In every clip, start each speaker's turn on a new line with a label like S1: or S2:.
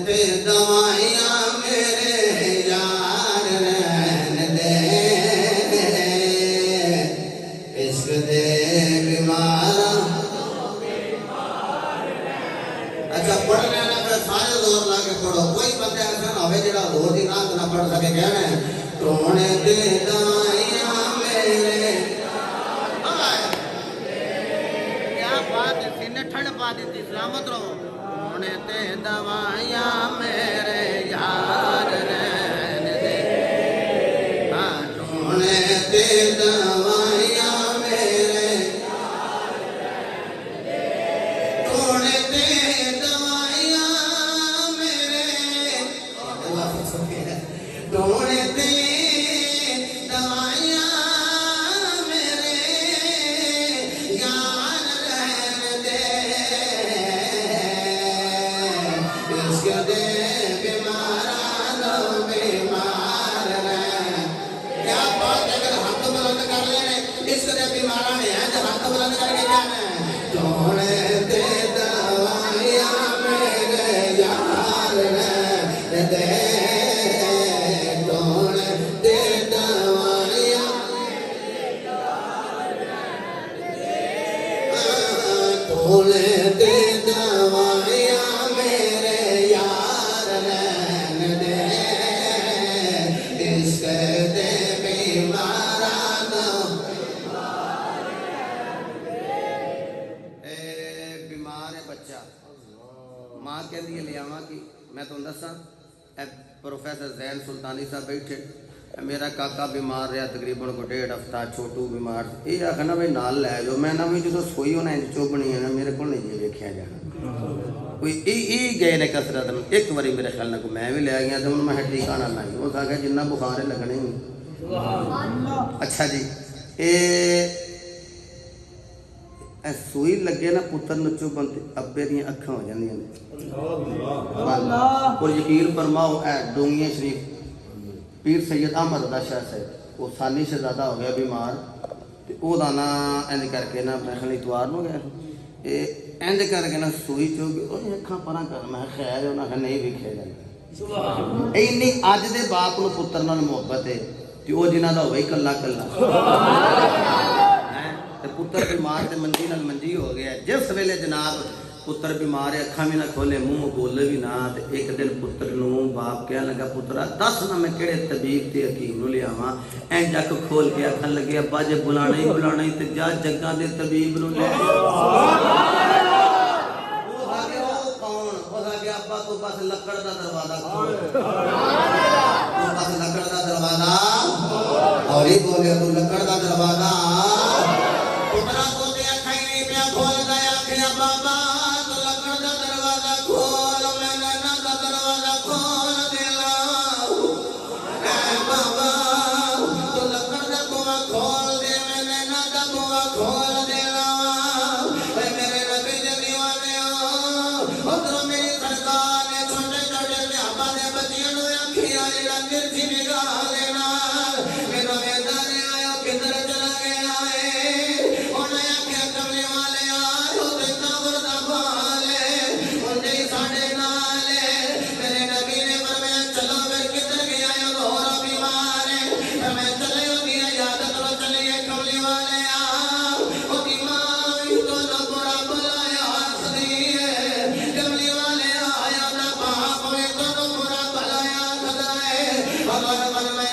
S1: ते दवाइयां मेरे यार रहन दे इश्क दे बीमारा। अच्छा पढ़ने ना फिर सारे जोर ला के पढ़ो, कोई बंदे ऐसा ना हो जो रोज की रात ना पढ़ सके। कहना टोने ते दवाइयां मेरे क्या बात है, सीने ठंड पा दी थी। सलामत रहो। टोने ते दवाइयां मेरे यार रहन दे, हाँ टोने ते दवाइयां मेरे, टोने ते दवाइयां मेरे, टोने ते दवाइयां मेरे यार रहन दे इश्क दे बीमारा लो बीमार रहन। क्या बात है, अगर हाथ बुलंद कर लेने इश्क दे बीमारा ने है तो हाथ बुलंद करके जाना है। टोने ते दवाइयां मेरे यार रहन दे, टोने ते दवाइयां, टोने ते दवाइयां मेरे यार रहन दे इश्क दे बीमारा लो। बीमार है बच्चा, मां कहती है लियावा कि मैं तुम दसा प्रोफेसर जैन सुल्तानी साहब बैठे, मेरा काका बीमार रहा तकरीबन को 1.5 हफ्ता, छोटू बीमार, ये आखना भाई नाल लै जाओ। मैं ना भी जो सोई होना इंज चुभनी है ना, मेरे को नहीं वेख्या जाना कोई गए ने कसरत में। एक बारी मेरे ख्याल ना मैं भी लै गया तो मैं टीका ना लाई, उस आख्या जिन्ना बुखार है लगने ही। अच्छा जी, सूई लगे ना पुत्र न चुभन अब्बे दियां अखां हो जांदियां ने। और यकीन फरमाओ डोंगिया शरीफ पीर सैयद अहमद अदा शाह साहब वो साली शहजादा हो गया बीमार, तो वह ना इंज करके ना मैं खाली इतवार में गया इंज करके ना सूई चुभ अखां परा कर, मैं खैर उन्हें नहीं वेख्या जाता। इन्नी अज दे बाप नूं पुत्र नाल मुहब्बत है तो वह जिन्हां दा होवे कल्ला कल्ला पुत्र बीमार ते मंजी नाल मंजी हो गया। जिस वेले जनाब पुत्र बीमार है अखा भी ना खोले मुँह बोले भी ना, तो एक दिन पुत्र नूं बाप कह लगा पुत्रा दस ना मैं किहड़े तबीब ते हकीम नूं लियावां। इंज अख खोल के आखन लगे अब्बा जे बुलाना ही ते जा जग्गां दे तबीब नूं ले। अब्बा तू बस लकड़ दा दरवाजा खोल, तू बस लकड़ दा दरवाजा और ही बोले तू लकड़ दा दरवाजा। पुत्रा को ते अखा ही नहीं पिया खोल गया कि बाबा तू लकड़ दा दरवाजा खोल, मैं नैना दा दरवाजा खोल देला। बाबा तू लकड़ दा बुआ खोल दे, मैं नैना दा बुआ खोल देला। मेरे नबी दे दीवाने उधरों मेरी सरकार ने छोटे छोटे सहाबा दे बच्चियों नूं आखिया जेड़ा मिर्ची निगाह लेना मेरा वेदा ने आया किधर चला गया है। उन्हें आखिया कमले वाले आयो ते कबर दा बाले उन्हें साडे नाल मेरे नबी ने फरमाया चलो फिर किधर गया है और बीमार है। मैं चले होगी याद करो चलिए कमले वाले ओदी मां तो ना बड़ा बुलाया हंसदी है। कमले वाले आया ना बाप में तो बुरा बुलाया खदा है। अगर मन में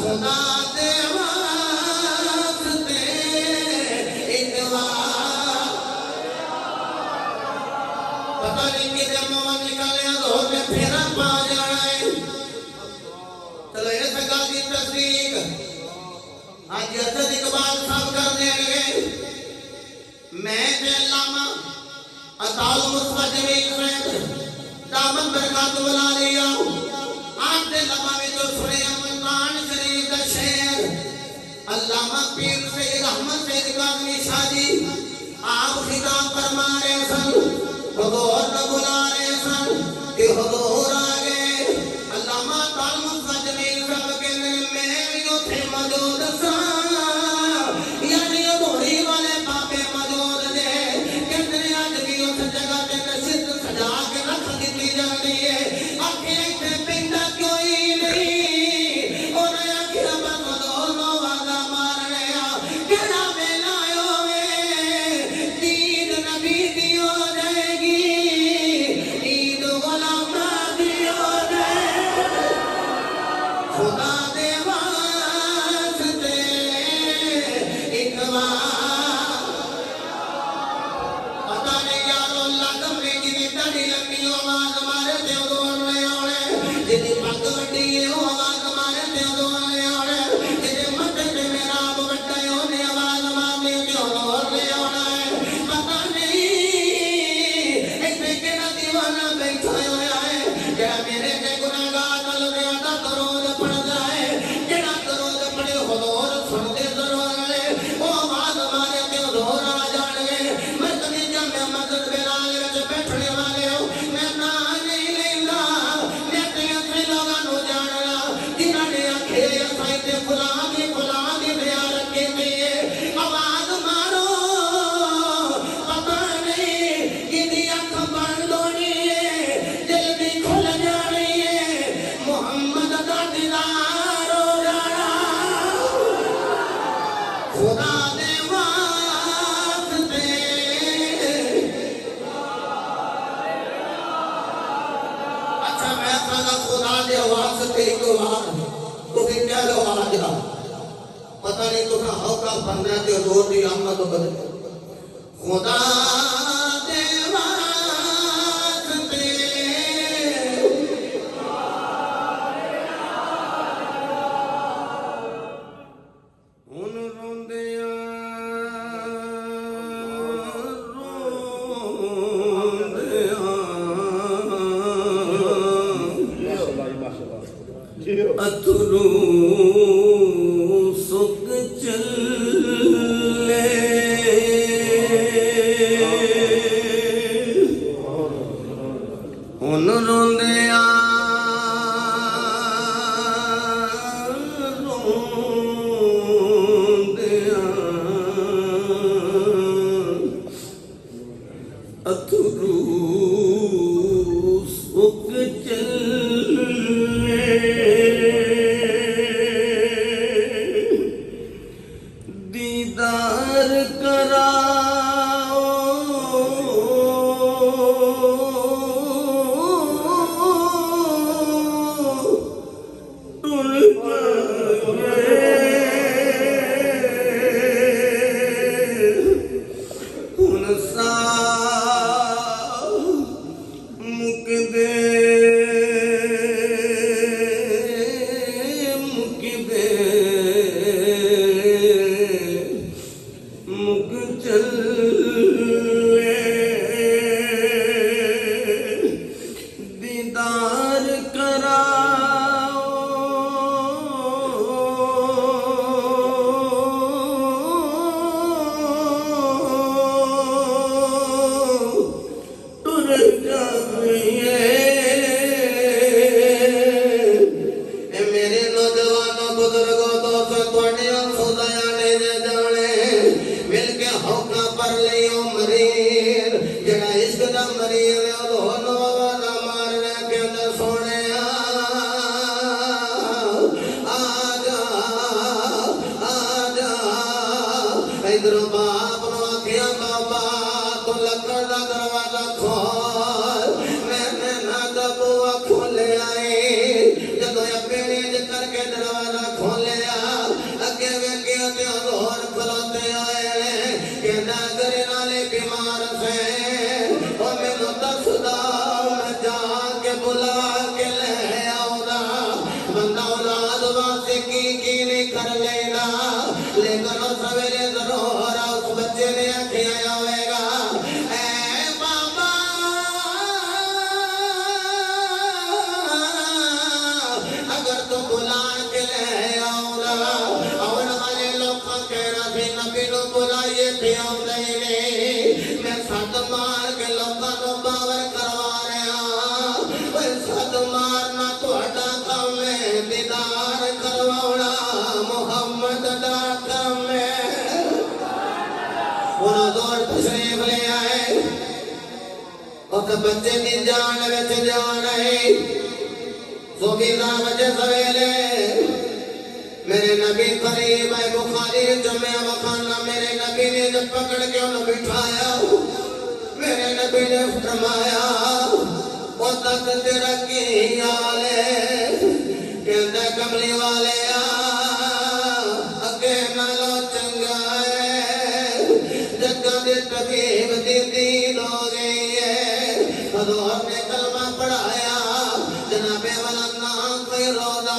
S1: खुदा दे वास्ते एक बार पता नहीं कि जब मुंह निकाले तो होते फेरा पा जाना है। चलो इस गल की तस्दीक आज असद इकबाल साहब कर देंगे। मैं ते अल्लामा अताल मुस्तफा जमील साहब दामन बरकत बुला लिया आज दे लम्हा में तो सुने मुल्तान शरीफ का शेर अल्लामा पीर सैयद अहमद सैयद काज़मी शाह जी आप खिताब फरमा रहे सन हुजूर को बुला रहे सन कि हुजूर आ गए। अल्लामा अताल मुस्तफा जमील साहब कहने मैं भी उथे मौजूद सा यानी घोड़ी वाले बाबे मौजूद ने कहते आज भी उस जगह पे नशित सजा के रख दी जाती है। आखिर इतने पिंडा कोई नहीं उन्हें आखिर बस दोनों वादा मार रहे केड़ा बेला होवे दीद नबी दी हो जाएगी ईद गुलामा दी हो जाएगी। खुदा दे वास्ते एक बार पता नहीं यारो लगम ने जिनी तड़ी लंबी आवाज मारे ते उदोड़ने आने जिनी पग वड्डी है वो आवाज मारे ते उदोड़ने आने जिने मथे ते मेरा बट्टा है ओने आवाज मारने ते उदोड़ने आना है। पता नहीं इथे केड़ा दीवाना बैठा होया है जेड़ा मेरे ते गुनाहगार कल दे आदा दरूद पढ़दा है जेड़ा दरूद पढ़े हुजूर सुनदे दरबार वाले वो आवाज मारे ते उदोड़ आ जाणगे। मैं तने जामे मदद बेलाल विच बैठने वाले हो मैं ना नहीं लेंदा मैं ते अपने लोगां नु जानना जिन्हां ने आखे असाई ते खुदा दी दया रखे थे आवाज मारो पता नहीं किदी अख बंद होनी है दिल भी खुल जानी है मोहम्मद दा दीदार हो जाना। खुदा दे वास्ते अच्छा मैं कहना खुदा दे वास्ते एक बार तो भी क्या लो आज पता नहीं तुसा हौका बनना ते रोज दी आमद बदल खुदा दे वास्ते हुन रोंदियां अथरू सुख चले हुन रोंदियां अथरू सुख चले दीदार कराओ टुर हुन सा मुकदे मुक चले दीदार कराओ टुर जाइए मेरे नौजवानों बुजुर्गों दोस्तों तुहाडे खुदाया ने जाने मिल के हौका पर लियो मरीर जेड़ा इश्क दा मरीर है ओ नवादा मारने के अंदर सोने आजा इधर बाप नो आखिया बाबा तो लकड़ दा दरवाजा खोल मैंने ना दा बुआ खोले आई जदों अपने करके दरवाजा खोले नबी नु बुलाइए पियाउंदे ने मैं सद मार के लोकां नु बावर करवा रहा ओए सद मारना तुहाडा काम है दीदार करवाउणा मुहम्मद दा काम है उन्हों दौर तशरीफ ले आए उस बच्चे की जान विच जान है सुबह बजे सवेले मेरे नबी करीब है बुखारी जमे वखाना मेरे नबी ने जब पकड़ के उन्हें बिठाया मेरे नबी ने फरमाया ओ तक तेरा की हाल है कहता कमली वाले अगे नालो चंगा है जगह दे तबीब दी दीन हो गई है हजूर ने कलमा पढ़ाया जनाबे वाला ना कोई रोजा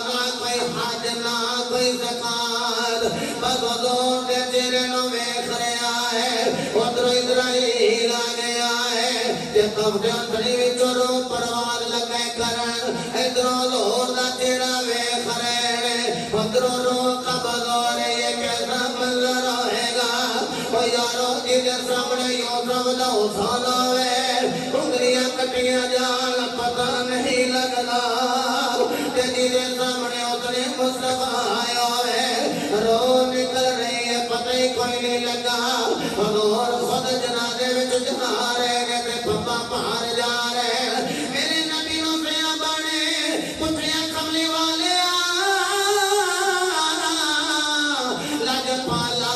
S1: ना कोई हज ना कोई ज़कात बस हजूर दे चेहरे नु वेख रहा है उधर इजराइल आ गया है ते कब्जे अंदरी विचों रू परवाज लगे करन इधरों हजूर दा चेहरा वेख रहे ने उधरों रू कब्ज हो रही है कैसा मंजर होएगा ओ यारो जिहदे सामने यूसुफ दा हुसैन होवे उंगलियां कटियां जान पता नहीं लगता ते जिहदे सामने उतरे मुस्तफा आया है रो निकल रही है पता ही कोई नहीं लगा हजूर खुद जनाजे विच जा रहे ने ते पप्पा बाहर जा रहे मेरे नबी नु पिया बने पुछया कमली वाले लजपाला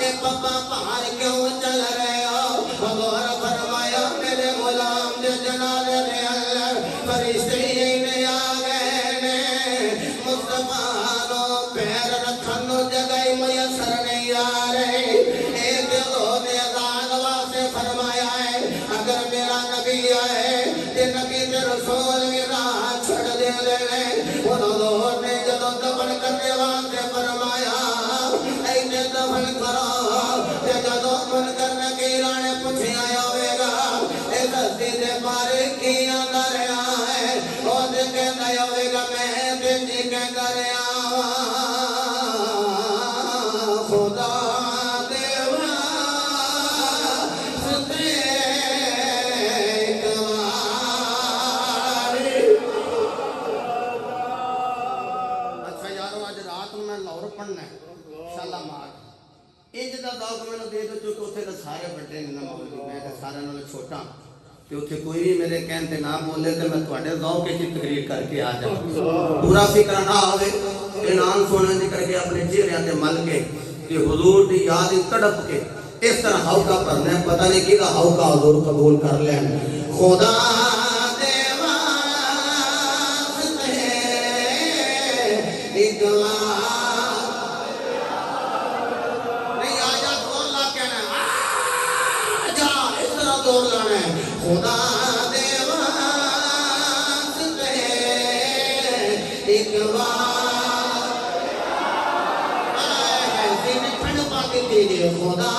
S1: ए पप्पा बाहर क्यों चल रहे हो हजूर फरमाया मेरे गुलाम दे जनाजे दे अंदर फरिश्ते ने आ गए ने मुस्तफा नो पैर रखन नु जगह मयसर नहीं आ रहे एक ने आजाद वास्ते फरमाया है अगर मेरा नबी आए ते नबी ते रसूल भी राह छड़ दे ले उन्होंने ने जदों दफन करने वास्ते फरमाया ऐसे दफन करो ते जदों मन करने की राने पूछया होवेगा ए दस्ती दे बारे की आंदा रहा है ओ ते कहता होवेगा मैं दिन जी कहता रहा खुदा देवा सुते कवारी अच्छा यारो आज रात में लाहौर पढ़ना है शालामार इंज दा दौक मैनू दे दो क्योंकि उत्थे तो सारे बड़े ने ना मौलवी मैं तो सारे नालों छोटा ते उत्थे कोई भी मेरे कहन ते ना बोले ते मैं तुहाडे दौक की तकरीर करके आ जाऊं पूरा फिक्र ना होवे ऐलान सुनने दी करके अपने चेहरे ते मल के कि हुजूर दी याद तड़प के इस तरह हौका भरना है पता नहीं किदा हौका हुजूर कबूल कर लेन खुदा दे वास्ते एक दौड़ लाना है खुदा दे वास्ते एक बार ऐसी ठंड पाके दे खुदा